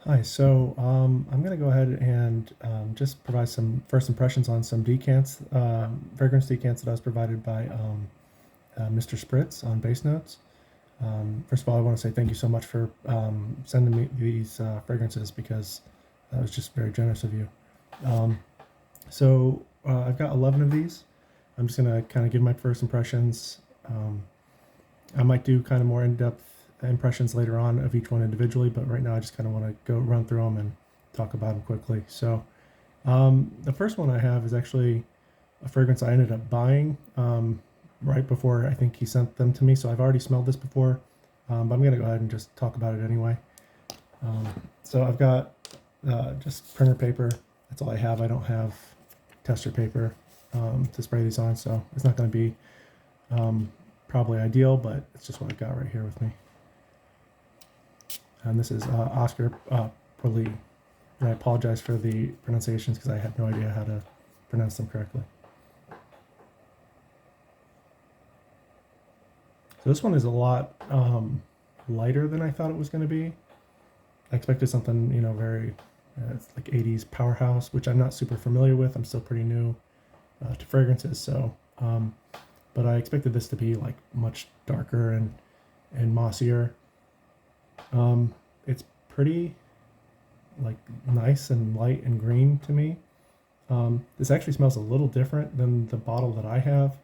Hi, so I'm going to go ahead and just provide some first impressions on some decants, fragrance decants that I was provided by Mr. Spritz on Base Notes. First of all, I want to say thank you so much for sending me these fragrances because that was just very generous of you. I've got 11 of these. I'm just going to kind of give my first impressions. I might do kind of more in-depth impressions later on of each one individually, but right now I just kind of want to go run through them and talk about them quickly. So the first one I have is actually a fragrance I ended up buying right before I think he sent them to me. So I've already smelled this before, but I'm going to go ahead and just talk about it anyway. So I've got just printer paper. That's all I have. I don't have tester paper to spray these on, so it's not going to be probably ideal, but it's just what I've got right here with me. And this is Oscar Pour Lui. And I apologize for the pronunciations because I had no idea how to pronounce them correctly. So this one is a lot lighter than I thought it was going to be. I expected something, very it's like 80s powerhouse, which I'm not super familiar with. I'm still pretty new to fragrances, so but I expected this to be like much darker and mossier. It's pretty like nice and light and green to me. This actually smells a little different than the bottle that I have,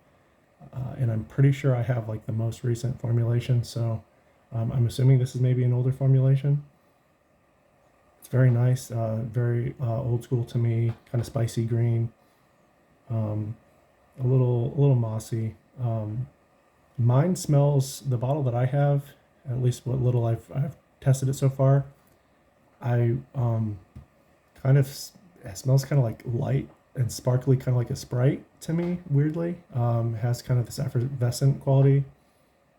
and I'm pretty sure I have like the most recent formulation, so I'm assuming this is maybe an older formulation. It's very nice, very old school to me, kind of spicy green, a little mossy. Mine smells, the bottle that I have, at least what little I've tested it so far, I kind of it smells kind of like light and sparkly, kind of like a Sprite to me. Weirdly, has kind of this effervescent quality.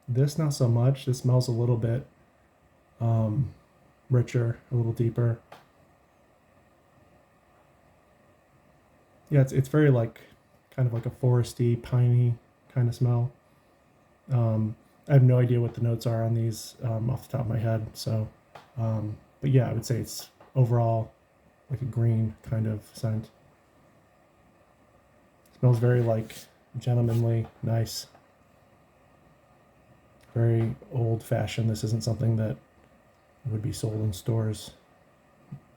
This not so much. This smells a little bit richer, a little deeper. Yeah, it's very like kind of like a foresty, piney kind of smell. I have no idea what the notes are on these off the top of my head. So, but yeah, I would say it's overall like a green kind of scent. Smells very like gentlemanly, nice, very old fashioned. This isn't something that would be sold in stores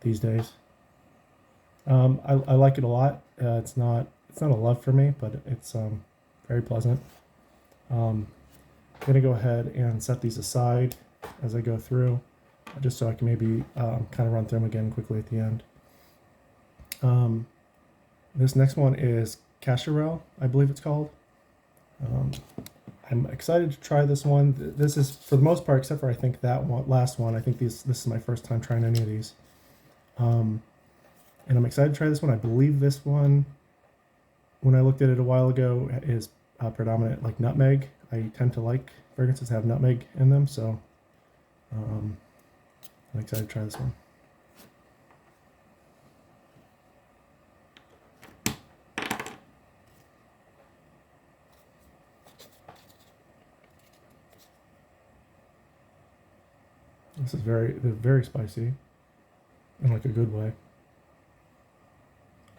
these days. I like it a lot. It's not a love for me, but it's very pleasant. I'm gonna go ahead and set these aside as I go through, just so I can maybe kind of run through them again quickly at the end. This next one is Cacharel, I believe it's called. I'm excited to try this one. This is, for the most part, except for I think that one, last one, I think this is my first time trying any of these. And I'm excited to try this one. I believe this one, when I looked at it a while ago, is predominant like nutmeg. I tend to like fragrances that have nutmeg in them, so I'm excited to try this one. This is very spicy in like a good way.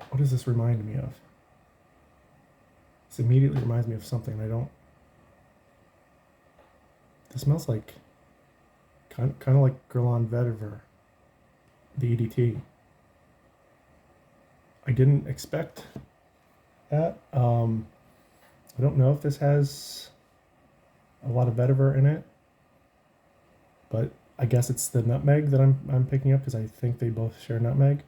What does this remind me of? This immediately reminds me of something. This smells like kind of like Guerlain Vetiver, the EDT. I didn't expect that. I don't know if this has a lot of vetiver in it, but I guess it's the nutmeg that I'm picking up because I think they both share nutmeg.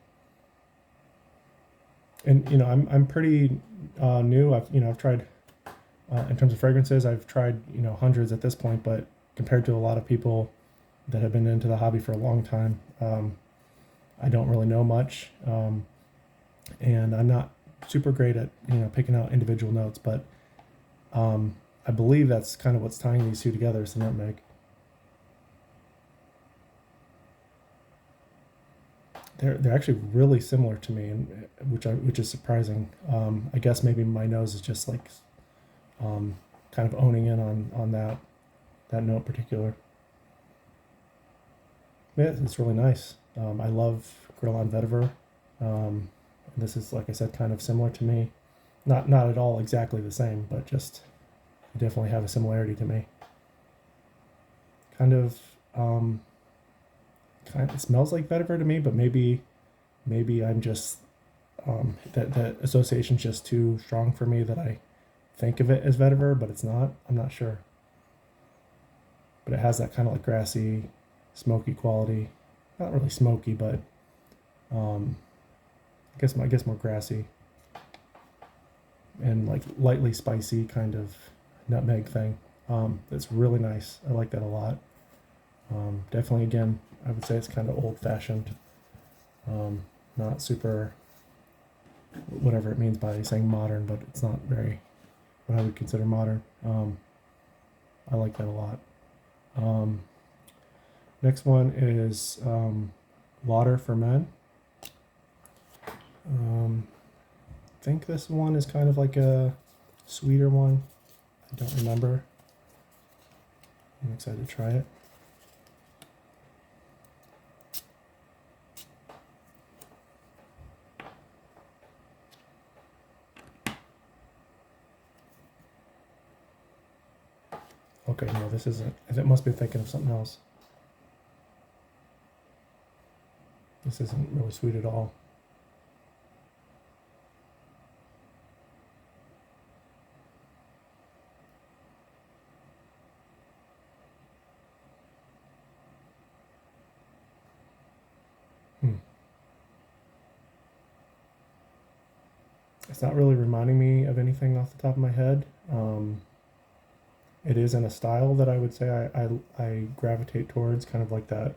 And I'm pretty new. I've tried in terms of fragrances. I've tried hundreds at this point, but compared to a lot of people that have been into the hobby for a long time, I don't really know much, and I'm not super great at picking out individual notes. But I believe that's kind of what's tying these two together is the nutmeg. They're actually really similar to me, and which is surprising. I guess maybe my nose is just like kind of owning in on that note particular. Yeah, it's really nice. I love Guerlain vetiver. This is, like I said, kind of similar to me. Not at all exactly the same, but just definitely have a similarity to me. Kind of it smells like vetiver to me, but maybe I'm just that association's just too strong for me that I think of it as vetiver, but it's not. I'm not sure. But it has that kind of like grassy, smoky quality. Not really smoky, but I guess more grassy and like lightly spicy kind of nutmeg thing. It's really nice. I like that a lot. Definitely, again, I would say it's kind of old-fashioned. Not super, whatever it means by saying modern, but it's not very what I would consider modern. I like that a lot. Next one is Lauder for Men. I think this one is kind of like a sweeter one. I don't remember. I'm excited to try it. Okay, no, this isn't. It must be thinking of something else. This isn't really sweet at all. It's not really reminding me of anything off the top of my head. It is in a style that I would say I gravitate towards, kind of like that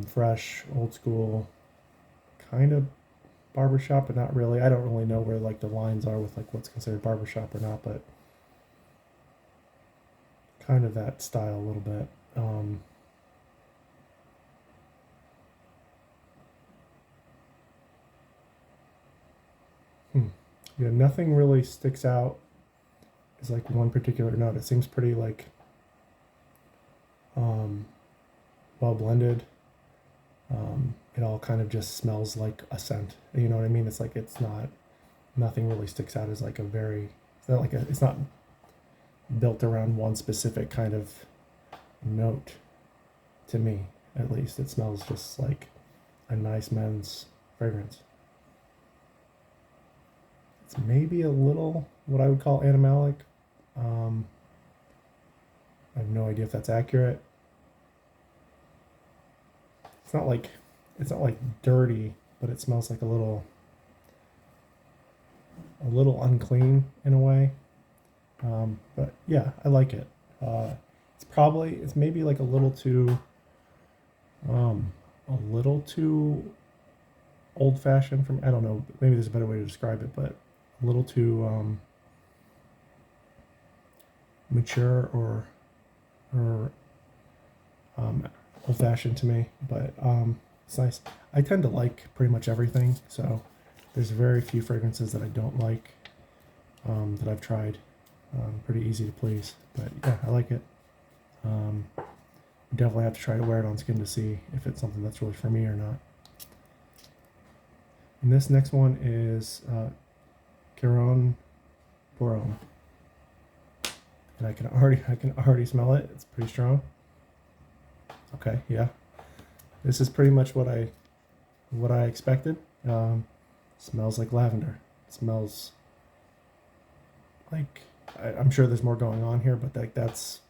fresh, old school, kind of barbershop, but not really. I don't really know where like the lines are with like what's considered barbershop or not, but kind of that style a little bit. Yeah, nothing really sticks out as like one particular note. It seems pretty like well blended. It all kind of just smells like a scent. You know what I mean? It's like nothing really sticks out as like a very. It's not built around one specific kind of note. To me, at least, it smells just like a nice men's fragrance. It's maybe a little what I would call animalic. I have no idea if that's accurate. It's not like dirty, but it smells like a little unclean in a way. But yeah, I like it. It's maybe like a little too old fashioned from, I don't know, maybe there's a better way to describe it, but a little too mature or old fashioned to me, but it's nice. I tend to like pretty much everything, so there's very few fragrances that I don't like that I've tried. Pretty easy to please, but yeah, I like it. Definitely have to try to wear it on skin to see if it's something that's really for me or not. And this next one is Caron Pour Lui. And I can already smell it. It's pretty strong. Okay, yeah. This is pretty much what I expected. Smells like lavender. It smells like I'm sure there's more going on here, but that's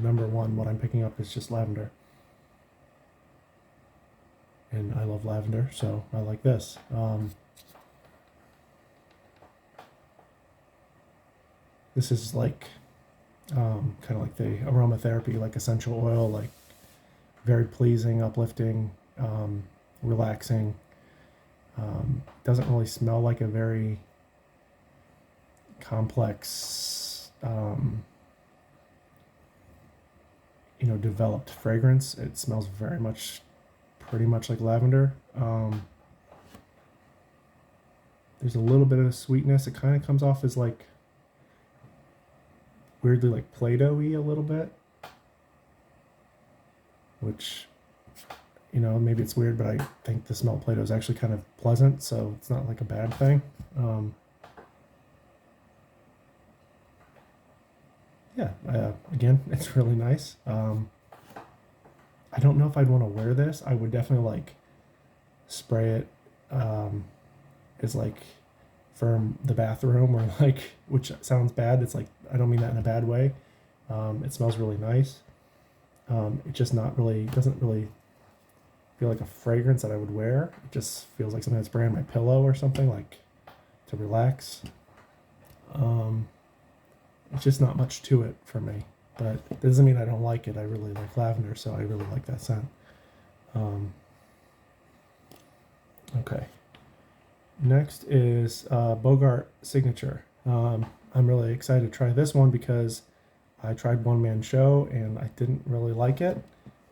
number one. What I'm picking up is just lavender. And I love lavender, so I like this. This is like kind of like the aromatherapy, like essential oil, like very pleasing, uplifting, relaxing. Doesn't really smell like a very complex, developed fragrance. It smells pretty much like lavender. There's a little bit of sweetness. It kind of comes off as like weirdly like Play-Doh-y a little bit, which you know, maybe it's weird, but I think the smell of Play-Doh is actually kind of pleasant, so it's not like a bad thing. Yeah, again, it's really nice. I don't know if I'd want to wear this. I would definitely like spray it as like for the bathroom, or like, which sounds bad. It's like, I don't mean that in a bad way. It smells really nice. It just doesn't really feel like a fragrance that I would wear. It just feels like something that's spraying my pillow or something, like to relax. It's just not much to it for me, but it doesn't mean I don't like it. I really like lavender, so I really like that scent. Okay. Next is Bogart Signature. I'm really excited to try this one because I tried One Man Show and I didn't really like it.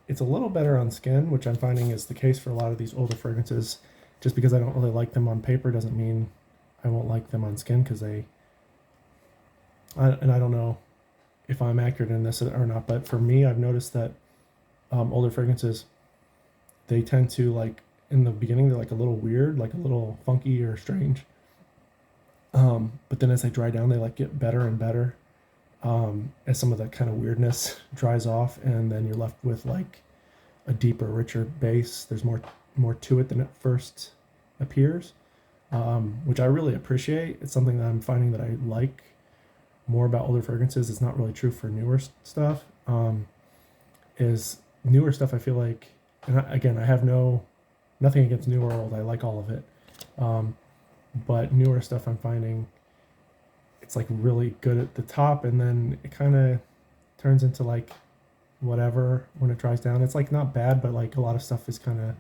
It's a little better on skin, which I'm finding is the case for a lot of these older fragrances. Just because I don't really like them on paper doesn't mean I won't like them on skin, because and I don't know if I'm accurate in this or not, but for me, I've noticed that older fragrances, they tend to, like, in the beginning, they're like a little weird, like a little funky or strange. But then as they dry down, they like get better and better. As some of that kind of weirdness dries off, and then you're left with like a deeper, richer base. There's more to it than it first appears, which I really appreciate. It's something that I'm finding that I like more about older fragrances. It's not really true for newer stuff. Is newer stuff, I feel like, and again, I have nothing against new or old. I like all of it. But newer stuff, I'm finding it's like really good at the top, and then it kind of turns into like whatever when it dries down. It's like not bad, but like a lot of stuff is kind of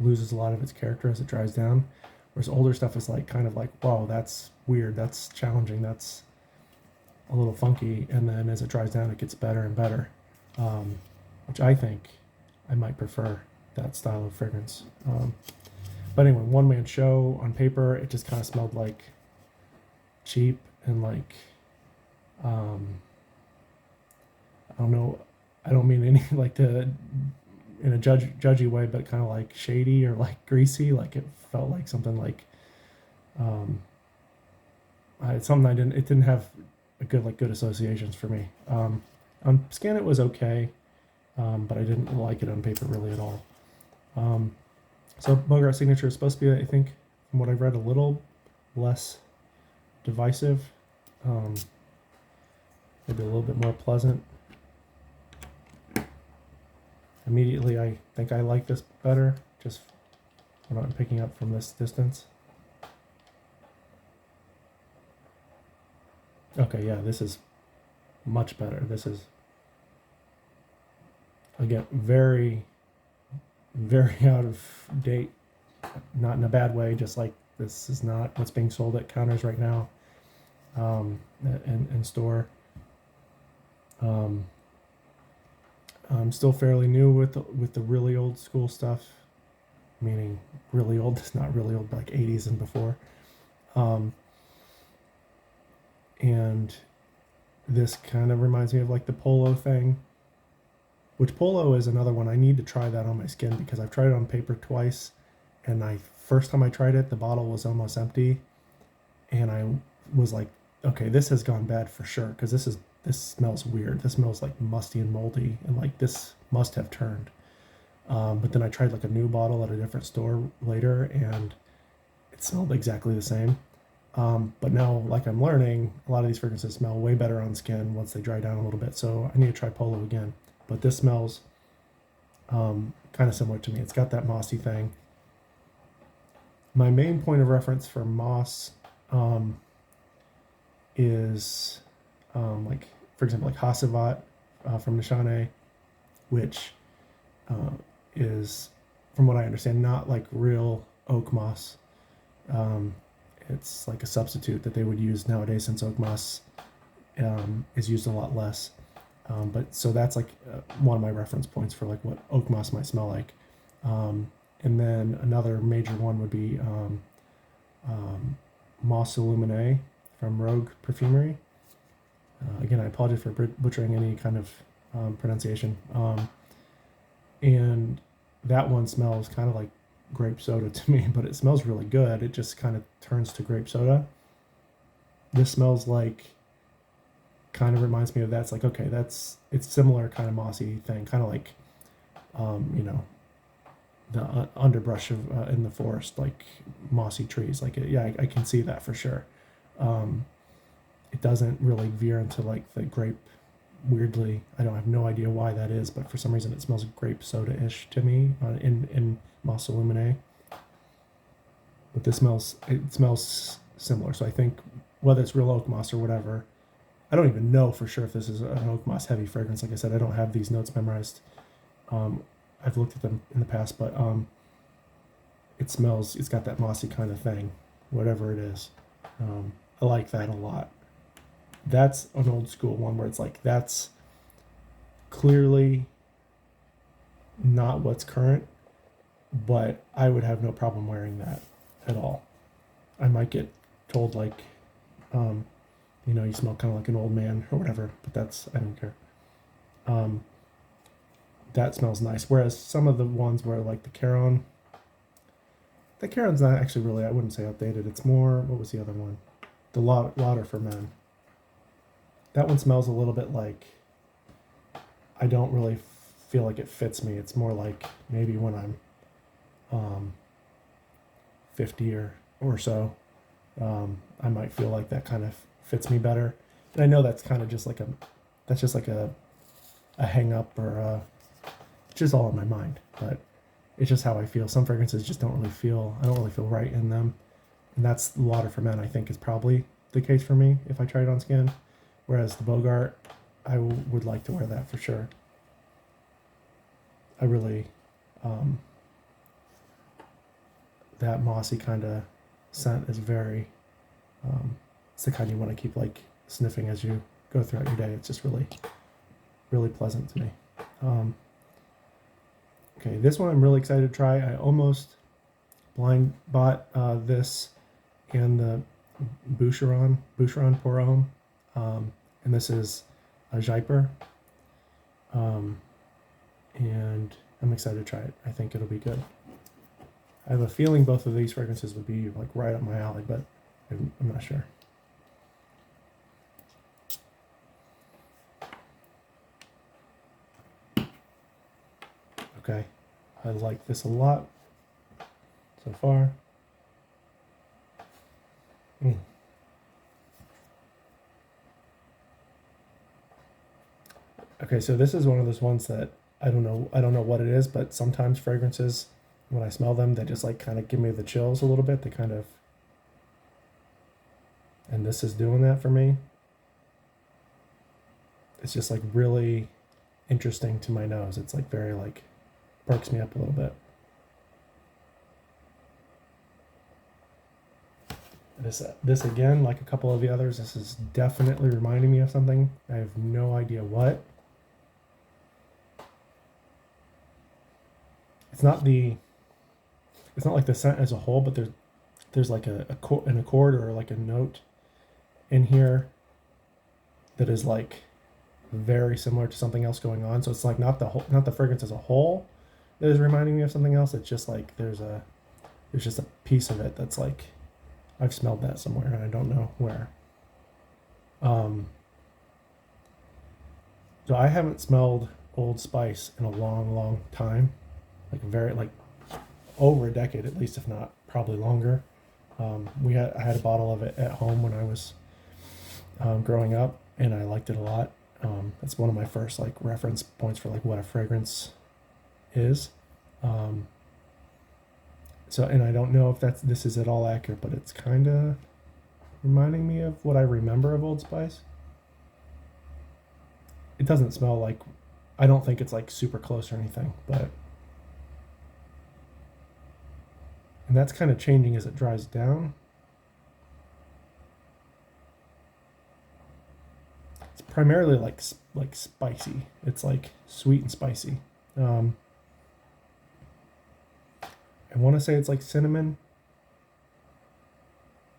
loses a lot of its character as it dries down. Whereas older stuff is like kind of like, wow, that's weird, that's challenging, that's a little funky, and then as it dries down, it gets better and better, which I think I might prefer that style of fragrance. But anyway, One Man Show, on paper, it just kind of smelled like cheap and like, I don't know, I don't mean any like in a judgy way, but kind of like shady or like greasy. Like it felt like something like, it's something it didn't have a good associations for me. On scan it was okay, but I didn't like it on paper really at all. So Bogart Signature is supposed to be, I think, from what I've read, a little less divisive, maybe a little bit more pleasant. Immediately, I think I like this better, just what I'm picking up from this distance. Okay, yeah, this is much better. This is, again, very, very out of date, not in a bad way, just like this is not what's being sold at counters right now, in store. I'm still fairly new with the really old school stuff, meaning really old. It's not really old, like 80s and before. And this kind of reminds me of like the Polo thing, which Polo is another one. I need to try that on my skin because I've tried it on paper twice, and first time I tried it, the bottle was almost empty, and I was like, okay, this has gone bad for sure, because this smells weird. This smells like musty and moldy, and like this must have turned. But then I tried like a new bottle at a different store later, and it smelled exactly the same. But now, like, I'm learning, a lot of these fragrances smell way better on skin once they dry down a little bit, so I need to try Polo again. But this smells kind of similar to me. It's got that mossy thing. My main point of reference for moss is like, for example, like Hasavat from Nishane, which is, from what I understand, not like real oak moss. It's like a substitute that they would use nowadays, since oak moss is used a lot less. But so that's like one of my reference points for like what oak moss might smell like. And then another major one would be Moss Illumine from Rogue Perfumery. Again, I apologize for butchering any kind of pronunciation. And that one smells kind of like grape soda to me, but it smells really good. It just kind of turns to grape soda. This smells like, kind of reminds me of that. It's like, okay, it's similar kind of mossy thing, kind of like, the underbrush of in the forest, like mossy trees. Like, I can see that for sure. It doesn't really veer into like the grape weirdly. I have no idea why that is, but for some reason it smells grape soda-ish to me in Moss Illuminae. But it smells similar. So I think whether it's real oak moss or whatever, I don't even know for sure if this is an oak moss heavy fragrance. Like I said, I don't have these notes memorized. I've looked at them in the past, but it's got that mossy kind of thing, whatever it is. I like that a lot. That's an old school one where it's like, that's clearly not what's current, but I would have no problem wearing that at all. I might get told like, you smell kind of like an old man or whatever, but I don't care. That smells nice. Whereas some of the ones where like the Caron's not actually really, I wouldn't say outdated. It's more, what was the other one? The Lauder for Men. That one smells a little bit like, I don't really feel like it fits me. It's more like maybe when I'm 50 or so, I might feel like that kind of fits me better. And I know that's kind of just like a hang up or just all in my mind, but it's just how I feel. Some fragrances just I don't really feel right in them. And that's Lauder for Men, I think, is probably the case for me if I try it on skin. Whereas the Bogart, I would like to wear that for sure. I really, that mossy kind of scent is very, it's the kind you want to keep like sniffing as you go throughout your day. It's just really, really pleasant to me. Okay, this one I'm really excited to try. I almost blind bought this and the Boucheron Pour Homme. And this is a Jaipur. And I'm excited to try it. I think it'll be good. I have a feeling both of these fragrances would be like right up my alley, but I'm not sure. Okay, I like this a lot so far. Okay, so this is one of those ones that I don't know what it is, but sometimes fragrances, when I smell them, they just like kind of give me the chills a little bit. They kind of, and this is doing that for me. It's just like really interesting to my nose. It's like very like, perks me up a little bit. This again, like a couple of the others, this is definitely reminding me of something. I have no idea what. It's not like the scent as a whole, but there's like an accord or like a note in here that is like very similar to something else going on. So it's like not the fragrance as a whole that is reminding me of something else. It's just like there's just a piece of it that's like, I've smelled that somewhere and I don't know where. So I haven't smelled Old Spice in a long time, like over a decade at least, if not probably longer. I had a bottle of it at home when I was growing up, and I liked it a lot. That's one of my first like reference points for like what a fragrance is. And I don't know if this is at all accurate, but it's kind of reminding me of what I remember of Old Spice. It doesn't smell like, I don't think it's like super close or anything, but, and that's kind of changing as it dries down. It's primarily like spicy. It's like sweet and spicy. I want to say it's like cinnamon.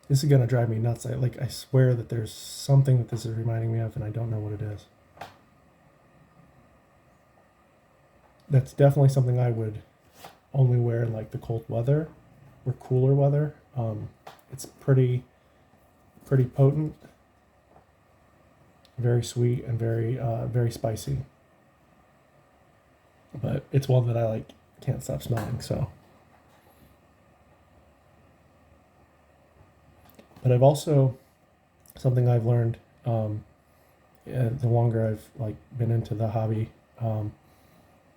This is going to drive me nuts. I swear that there's something that this is reminding me of, and I don't know what it is. That's definitely something I would only wear in like the cold weather or cooler weather. It's pretty potent, very sweet, and very spicy. But it's one that I like can't stop smelling. So, but I've also something I've learned the longer I've like been into the hobby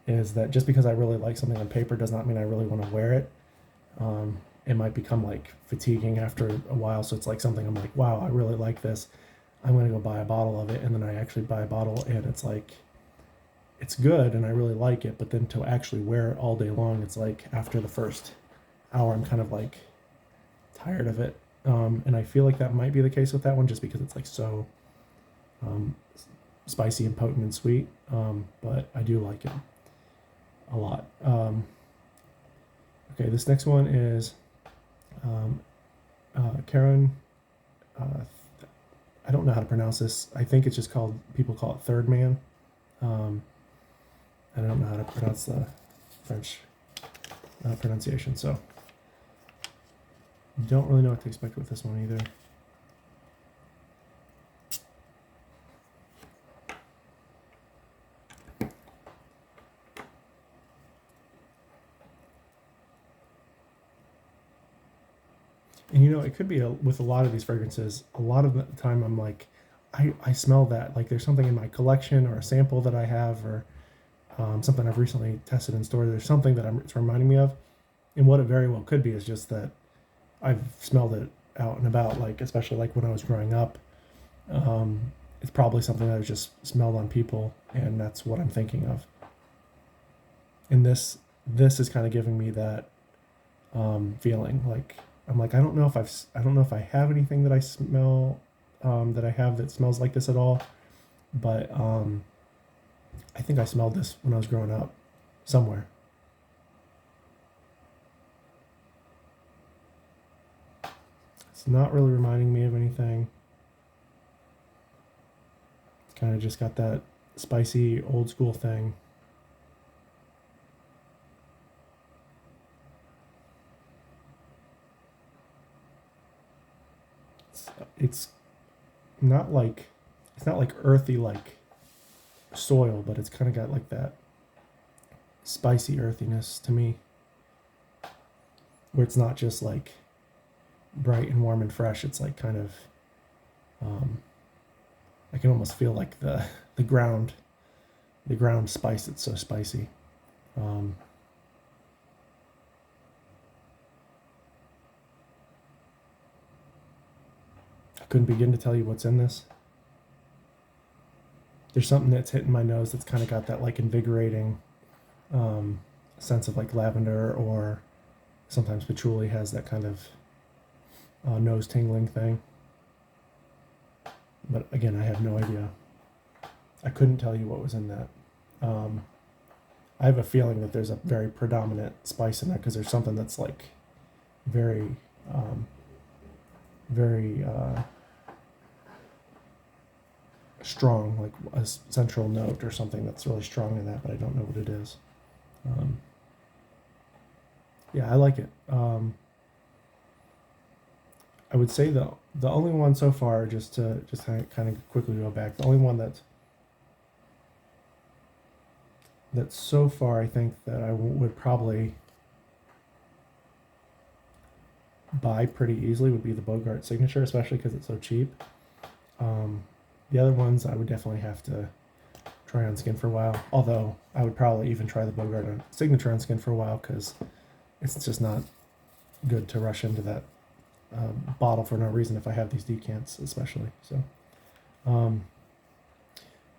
is that just because I really like something on paper does not mean I really want to wear it. It might become like fatiguing after a while. So it's like something I'm like, wow, I really like this. I'm going to go buy a bottle of it. And then I actually buy a bottle and it's like, it's good and I really like it. But then to actually wear it all day long, it's like after the first hour, I'm kind of like tired of it. And I feel like that might be the case with that one just because it's like so spicy and potent and sweet. But I do like it a lot. Okay, this next one is Caron. I don't know how to pronounce this. I think it's just called, people call it Third Man. I don't know how to pronounce the French pronunciation, so don't really know what to expect with this one either. And you know, it could be with a lot of these fragrances, a lot of the time I'm like, I smell that. Like there's something in my collection or a sample that I have or something I've recently tested in store. There's something that it's reminding me of. And what it very well could be is just that I've smelled it out and about, like especially like when I was growing up. It's probably something that I just smelled on people, and that's what I'm thinking of. And this is kind of giving me that feeling. Like I'm like, I don't know if I have anything that I smell that I have that smells like this at all, but I think I smelled this when I was growing up somewhere. It's not really reminding me of anything. It's kind of just got that spicy old school thing. It's not like earthy like soil, but it's kind of got like that spicy earthiness to me, where it's not just like bright and warm and fresh. It's like kind of I can almost feel like the ground spice. It's so spicy. I couldn't begin to tell you what's in this. There's something that's hitting my nose that's kind of got that like invigorating sense of like lavender, or sometimes patchouli has that kind of nose tingling thing. But again, I have no idea. I couldn't tell you what was in that. I have a feeling that there's a very predominant spice in that because there's something that's like very strong, like a central note or something that's really strong in that, but I don't know what it is. Yeah, I like it. I would say the only one so far, just to kind of quickly go back, the only one that so far I think that I would probably buy pretty easily would be the Bogart Signature, especially because it's so cheap. The other ones I would definitely have to try on skin for a while, although I would probably even try the Bogart Signature on skin for a while because it's just not good to rush into that bottle for no reason if I have these decants especially. So okay,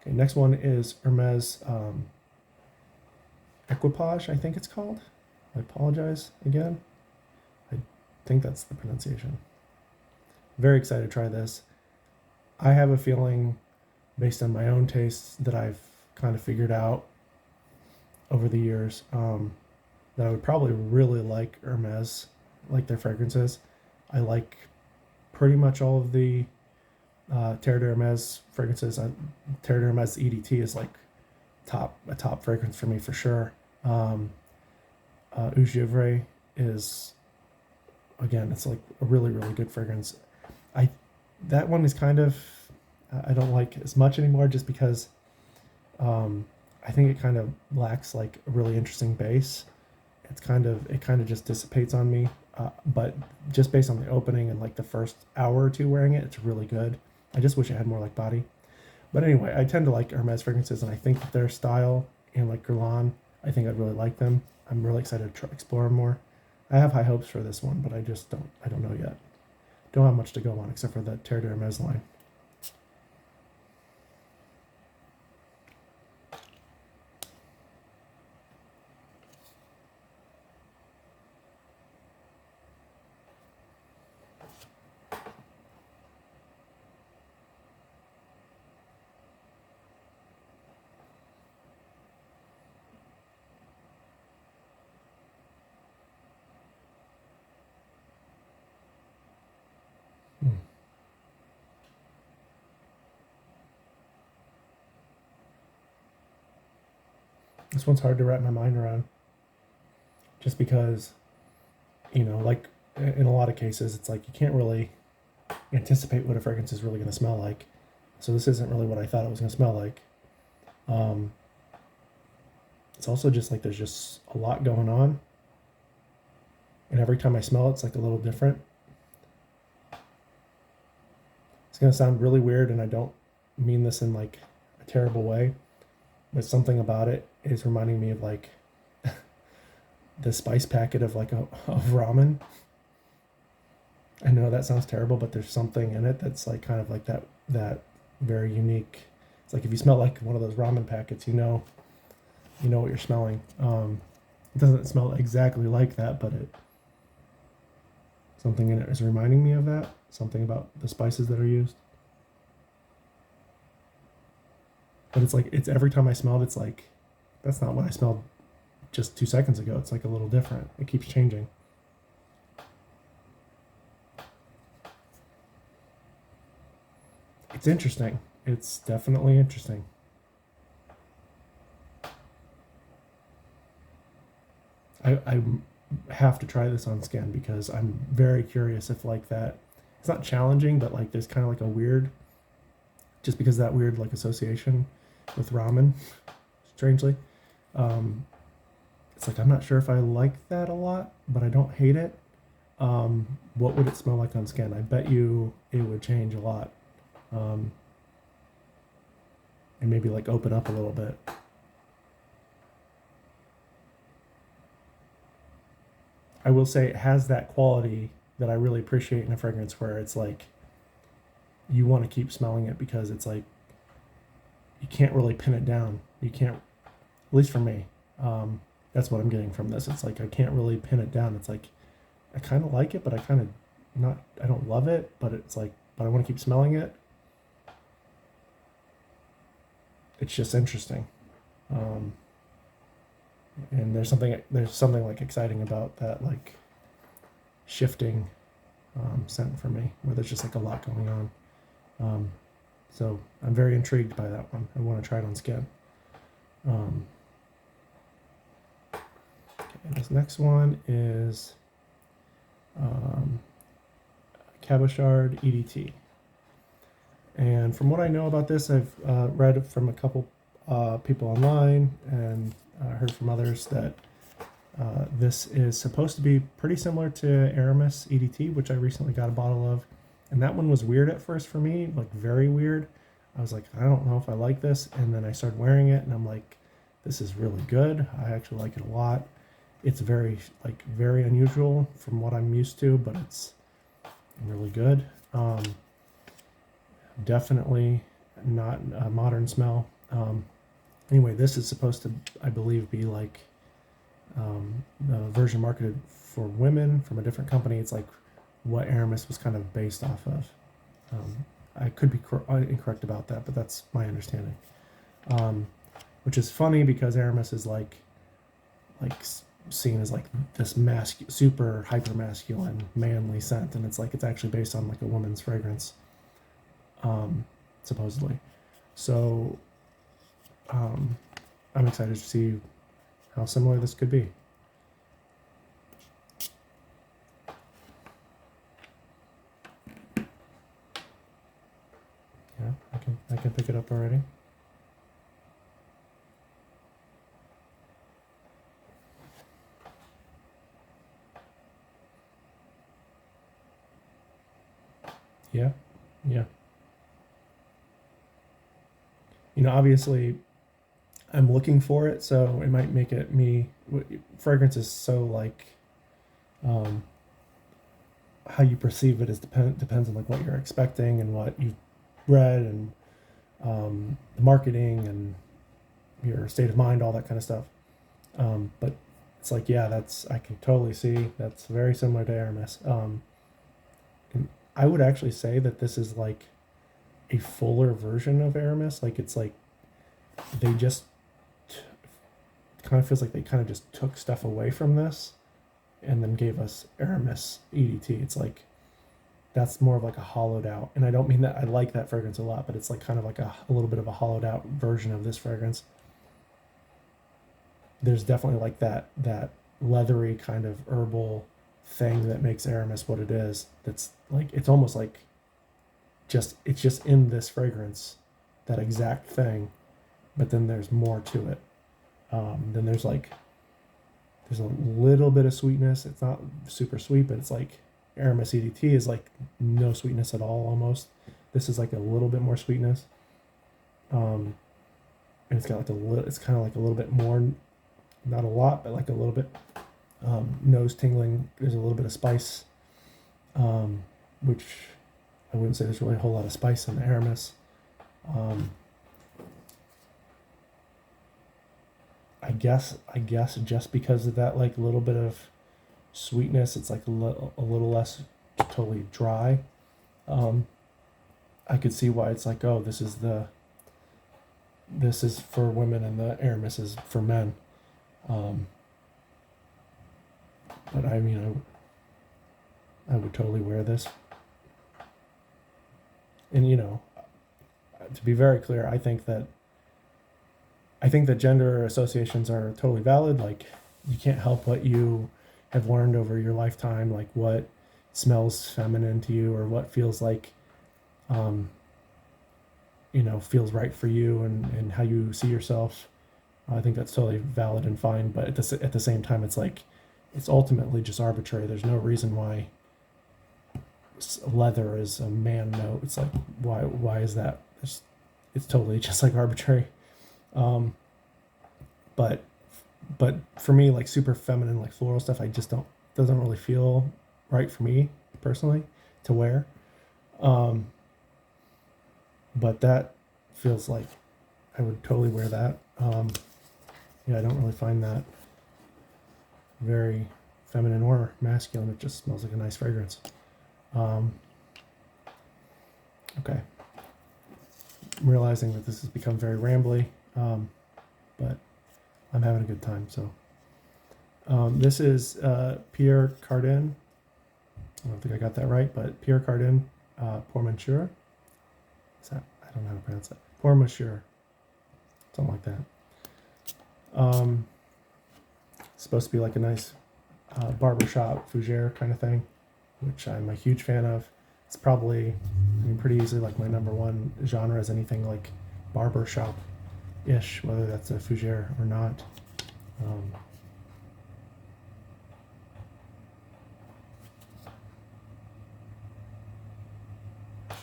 next one is Hermes Equipage, I think it's called. I apologize again. I think that's the pronunciation. Very excited to try this. I have a feeling, based on my own tastes that I've kind of figured out over the years, that I would probably really like Hermes, like their fragrances. I like pretty much all of the Terre de Hermes fragrances. Terre de Hermes EDT is like a top fragrance for me for sure. Eau Givre is, again, it's like a really, really good fragrance. That one is kind of, I don't like as much anymore, just because I think it kind of lacks like a really interesting base. It kind of just dissipates on me. But just based on the opening and like the first hour or two wearing it, it's really good. I just wish it had more like body. But anyway, I tend to like Hermes fragrances, and I think that their style and like Guerlain, I think I'd really like them. I'm really excited to explore them more. I have high hopes for this one, but I don't know yet. Don't have much to go on except for the Terre de Hermes line. This one's hard to wrap my mind around, just because, like in a lot of cases, it's like you can't really anticipate what a fragrance is really going to smell like. So this isn't really what I thought it was going to smell like. It's also just like there's just a lot going on, and every time I smell it, it's like a little different. It's going to sound really weird, and I don't mean this in like a terrible way, but something about it is reminding me of like the spice packet of like of ramen. I know that sounds terrible, but there's something in it that's like kind of like that very unique. It's like if you smell like one of those ramen packets, you know what you're smelling. It doesn't smell exactly like that, but something in it is reminding me of that. Something about the spices that are used. But it's every time I smell it, it's like, that's not what I smelled just 2 seconds ago. It's like a little different. It keeps changing. It's interesting. It's definitely interesting. I have to try this on skin, because I'm very curious if like that, it's not challenging, but like there's kind of like a weird, just because of that weird like association with ramen, strangely. It's like I'm not sure if I like that a lot, but I don't hate it. What would it smell like on skin? I bet you it would change a lot. And maybe like open up a little bit. I will say it has that quality that I really appreciate in a fragrance, where it's like you want to keep smelling it, because it's like you can't really pin it down. You can't, at least for me. That's what I'm getting from this. It's like I can't really pin it down. It's like I kind of like it, but I kind of not. I don't love it, but it's like, but I want to keep smelling it. It's just interesting. And there's something like exciting about that, like shifting scent for me, where there's just like a lot going on. So I'm very intrigued by that one. I want to try it on skin. Okay, this next one is Cabochard EDT. And from what I know about this, I've read from a couple people online, and heard from others that this is supposed to be pretty similar to Hermes EDT, which I recently got a bottle of. And that one was weird at first for me, like very weird. I was like, I don't know if I like this. And then I started wearing it, and I'm like, this is really good. I actually like it a lot. It's very unusual from what I'm used to, but it's really good. Definitely not a modern smell. Anyway, this is supposed to, I believe, be like the version marketed for women from a different company. It's like what Hermes was kind of based off of. I could be incorrect about that, but that's my understanding. Which is funny, because Hermes is like seen as like this super hyper masculine, manly scent, and it's actually based on like a woman's fragrance, supposedly. So I'm excited to see how similar this could be. pick it up already? Yeah, yeah. You know, obviously, I'm looking for it, so it might make it me. Fragrance is so like, um, how you perceive it is depends on like what you're expecting and what you've read and the marketing and your state of mind, all that kind of stuff. But it's like, yeah, I can totally see that's very similar to Hermes. And I would actually say that this is like a fuller version of Hermes. Like it's like they just kind of feels like they kind of just took stuff away from this and then gave us Hermes EDT. It's like that's more of like a hollowed out, and I don't mean that I like that fragrance a lot, but it's like kind of like a little bit of a hollowed out version of this fragrance. There's definitely like that leathery kind of herbal thing that makes Hermes what it is. That's like it's almost like it's just in this fragrance, that exact thing, but then there's more to it. Then there's a little bit of sweetness. It's not super sweet, but it's like Hermes EDT is like no sweetness at all almost. This is like a little bit more sweetness. And it's got like it's kind of like a little bit more, not a lot, but like a little bit nose tingling. There's a little bit of spice, which I wouldn't say there's really a whole lot of spice in the Hermes. I guess just because of that like little bit of sweetness, it's like a little less totally dry. I could see why it's like, oh, this is for women and the Hermes is for men. But I mean, I would totally wear this. And you know, to be very clear, I think that gender associations are totally valid. Like, you can't help what you have learned over your lifetime, like what smells feminine to you or what feels like, feels right for you and how you see yourself. I think that's totally valid and fine. But at the same time, it's like, it's ultimately just arbitrary. There's no reason why leather is a man note. It's like, why is that? It's totally just like arbitrary. But for me, like super feminine, like floral stuff, doesn't really feel right for me personally to wear. But that feels like I would totally wear that. Yeah, I don't really find that very feminine or masculine. It just smells like a nice fragrance. Okay. I'm realizing that this has become very rambly, but I'm having a good time. So this is Pierre Cardin. I don't think I got that right, but Pierre Cardin, Pour Monsieur. I don't know how to pronounce that. Pour Monsieur. Something like that. It's supposed to be like a nice barbershop fougere kind of thing, which I'm a huge fan of. It's probably, pretty easily like my number one genre is anything like barbershop-ish, whether that's a fougere or not.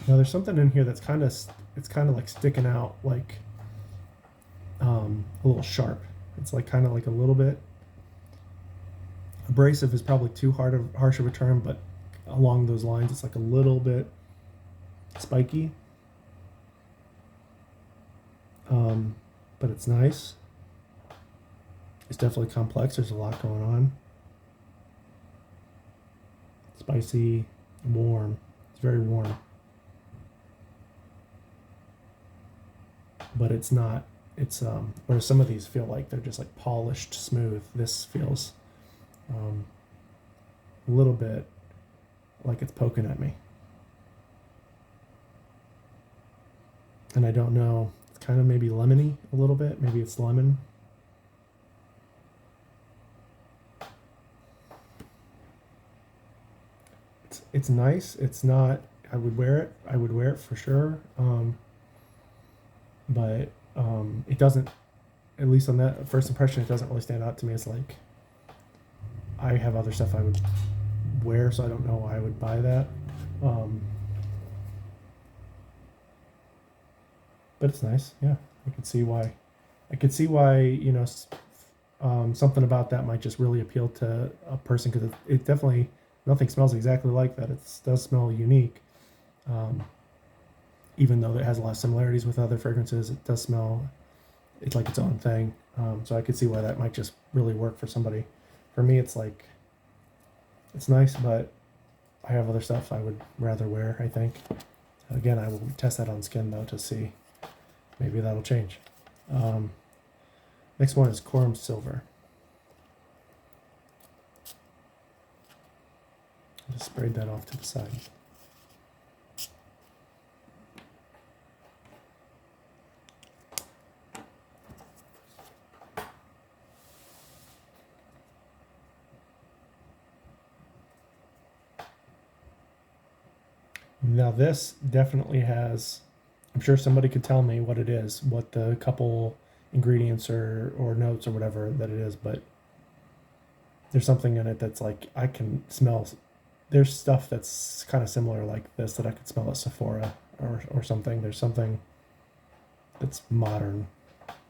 Now there's something in here that's kind of like sticking out, like a little sharp. It's like kind of like a little bit abrasive is probably too harsh of a term, but along those lines, it's like a little bit spiky. But it's nice. It's definitely complex. There's a lot going on. Spicy, warm. It's very warm. But it's not. It's whereas some of these feel like they're just like polished, smooth. This feels a little bit like it's poking at me. And I don't know. It's kind of maybe lemony a little bit. Maybe it's lemon. It's nice. It's not. I would wear it. I would wear it for sure. but it doesn't, at least on that first impression, it doesn't really stand out to me as like, I have other stuff I would wear, so I don't know why I would buy that. But it's nice. Yeah, I could see why. You know, something about that might just really appeal to a person, because it definitely, nothing smells exactly like that. It does smell unique. Even though it has a lot of similarities with other fragrances, it does smell, it's like its own thing. So I could see why that might just really work for somebody. For me, it's like, it's nice, but I have other stuff I would rather wear, I think. Again, I will test that on skin, though, to see. Maybe that'll change. Next one is Quorum Silver. I just sprayed that off to the side. Now this definitely has, I'm sure somebody could tell me what it is, what the couple ingredients or notes or whatever that it is, but there's something in it that's like, I can smell, there's stuff that's kind of similar like this that I could smell at Sephora or something. There's something that's modern,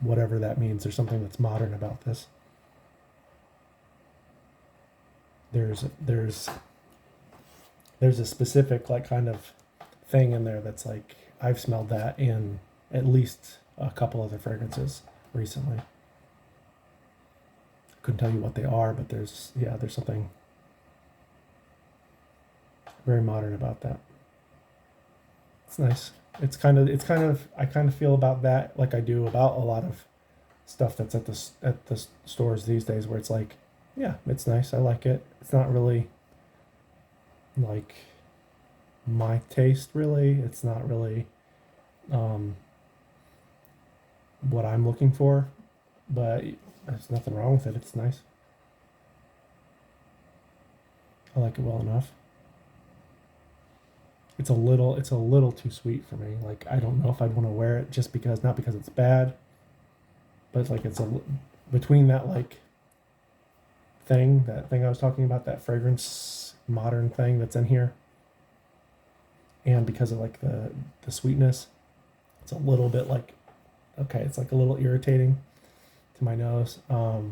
whatever that means. There's something that's modern about this. There's a specific like kind of thing in there that's like, I've smelled that in at least a couple other fragrances recently. Couldn't tell you what they are, but there's something very modern about that. It's nice. It's kind of I kind of feel about that like I do about a lot of stuff that's at the stores these days, where it's like, yeah, it's nice. I like it. It's not really like my taste, really. It's not really what I'm looking for, but there's nothing wrong with it. It's nice. I like it well enough. It's a little too sweet for me. Like, I don't know if I'd want to wear it, just because, not because it's bad, but it's like, between that like that thing I was talking about, that fragrance modern thing that's in here, and because of like the sweetness, it's a little bit like, okay, it's like a little irritating to my nose. I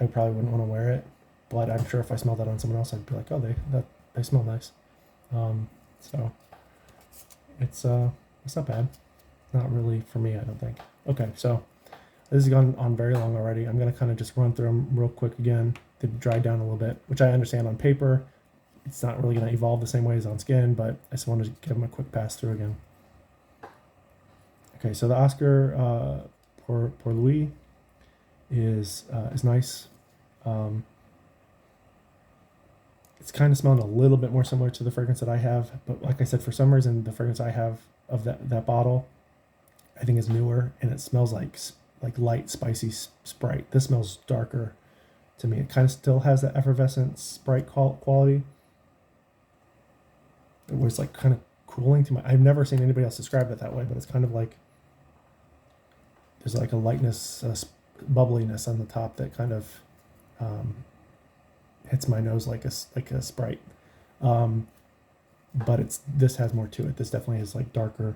probably wouldn't want to wear it, but I'm sure if I smelled that on someone else, I'd be like, oh, they smell nice. So it's not bad. Not really for me, I don't think. Okay, so this has gone on very long already. I'm gonna kind of just run through them real quick again to dry down a little bit, which I understand on paper it's not really gonna evolve the same way as on skin, but I just wanted to give them a quick pass through again. Okay, so the Oscar Pour Lui is nice. It's kind of smelling a little bit more similar to the fragrance that I have, but like I said, for some reason, the fragrance I have of that bottle, I think is newer, and it smells like light, spicy Sprite. This smells darker to me. It kind of still has that effervescent Sprite quality, where it's like kind of cooling to my. I've never seen anybody else describe it that way, but it's kind of like there's like a lightness, bubbliness on the top that kind of hits my nose like a Sprite. But this has more to it. This definitely is like darker,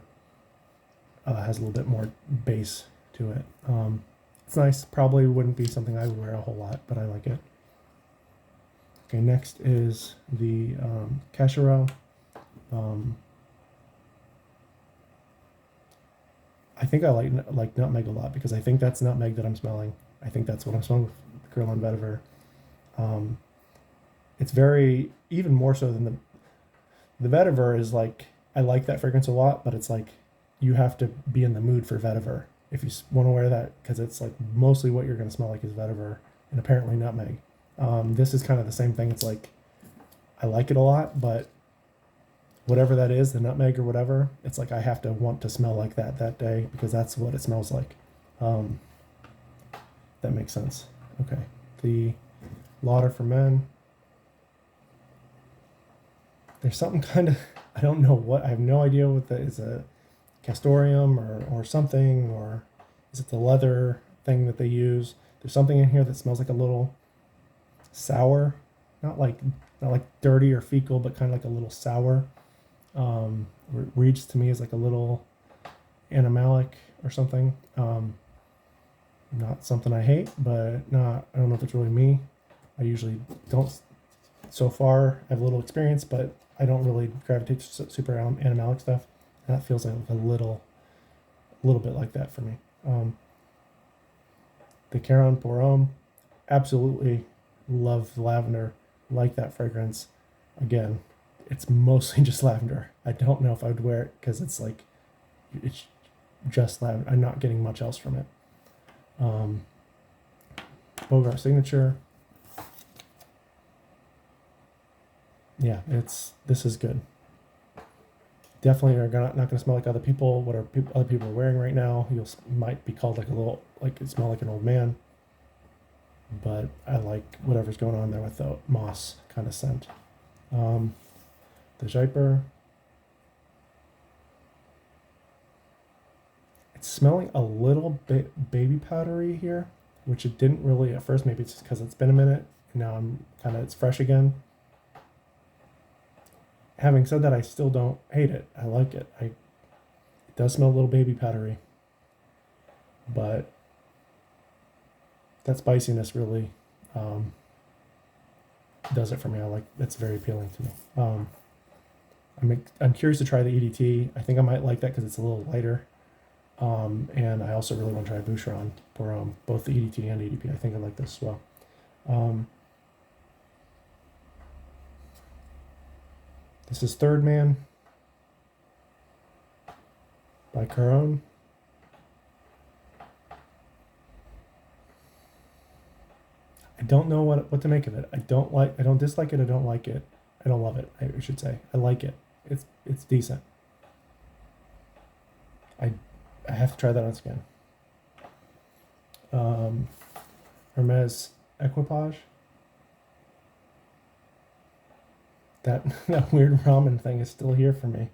has a little bit more bass to it. It's nice. Probably wouldn't be something I would wear a whole lot, but I like it. Okay, next is the Cacharel. I think I like nutmeg a lot, because I think that's nutmeg that I'm smelling. I think that's what I'm smelling with Guerlain Vetiver. It's very, even more so than the vetiver is like, I like that fragrance a lot, but it's like, you have to be in the mood for vetiver if you want to wear that, because it's like mostly what you're going to smell like is vetiver and apparently nutmeg. This is kind of the same thing. It's like, I like it a lot, but whatever that is, the nutmeg or whatever, it's like I have to want to smell like that day, because that's what it smells like. That makes sense. Okay, the Lauder for Men. There's something kind of, I don't know what, I have no idea what that is, a castoreum or something, or is it the leather thing that they use? There's something in here that smells like a little sour, not like dirty or fecal, but kind of like a little sour. Reads to me as like a little animalic or something. Not something I hate, but I don't know if it's really me. I usually don't. So far, I have a little experience, but I don't really gravitate to super animalic stuff. That feels like a little bit like that for me. The Caron Pour Homme, absolutely love the lavender, like that fragrance. Again, it's mostly just lavender. I don't know if I would wear it because it's just lavender. I'm not getting much else from it. Bogart Signature. Yeah, this is good. Definitely are not going to smell like other people. What other people are wearing right now? Might be called like it smell like an old man. But I like whatever's going on there with the moss kind of scent. The Jaipur. It's smelling a little bit baby powdery here, which it didn't really at first. Maybe it's just because it's been a minute. And now it's fresh again. Having said that, I still don't hate it. I like it. It does smell a little baby powdery, but that spiciness really does it for me. That's very appealing to me. I'm curious to try the EDT. I think I might like that because it's a little lighter. And I also really want to try Boucheron for both the EDT and EDP. I think I like this as well. This is Third Man by Caron. I don't know what to make of it. I don't dislike it. I don't like it. I don't love it. I should say. I like it. It's decent. I have to try that on skin. Hermes Equipage. That weird ramen thing is still here for me.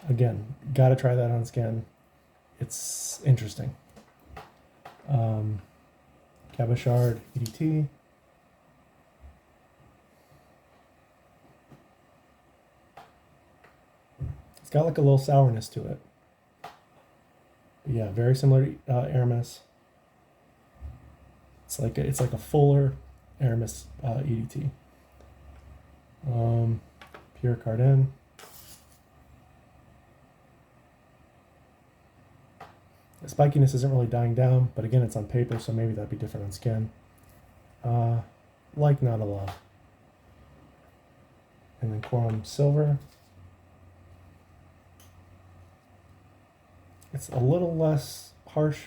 Again, gotta try that on skin. It's interesting. Cabochard EDT. It's got like a little sourness to it. But yeah, very similar to Hermes. It's like a fuller Hermes EDT. Pierre Cardin. The spikiness isn't really dying down, but again, it's on paper, so maybe that'd be different on skin. Like not a love. And then Quorum Silver. It's a little less harsh.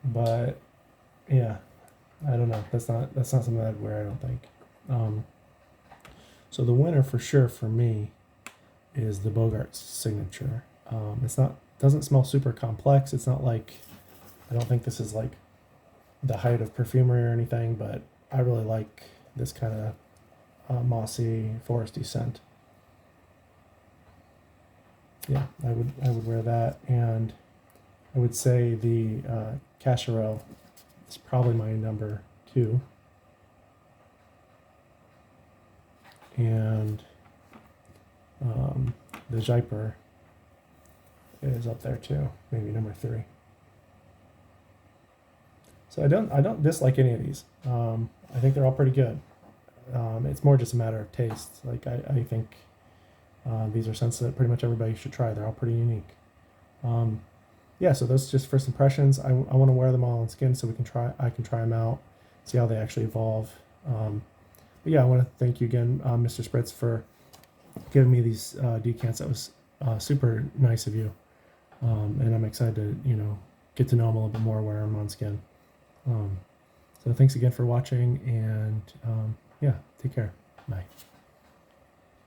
But yeah, I don't know. That's not something I'd wear, I don't think. So the winner for sure for me is the Bogart Signature. Doesn't smell super complex. It's not like, I don't think this is like the height of perfumery or anything, but I really like this kind of mossy, foresty scent. Yeah, I would wear that, and I would say the Cacharel is probably my number 2. And the Jaipur is up there too, maybe number 3. So I don't dislike any of these. I think they're all pretty good. It's more just a matter of taste. Like I think these are scents that pretty much everybody should try. They're all pretty unique. Yeah, so those are just first impressions. I want to wear them all on skin so I can try them out, see how they actually evolve. But yeah, I want to thank you again, Mr. Spritz, for giving me these decants. That was super nice of you, and I'm excited to get to know them a little bit more, wear them on skin. So thanks again for watching, and yeah, take care. Bye.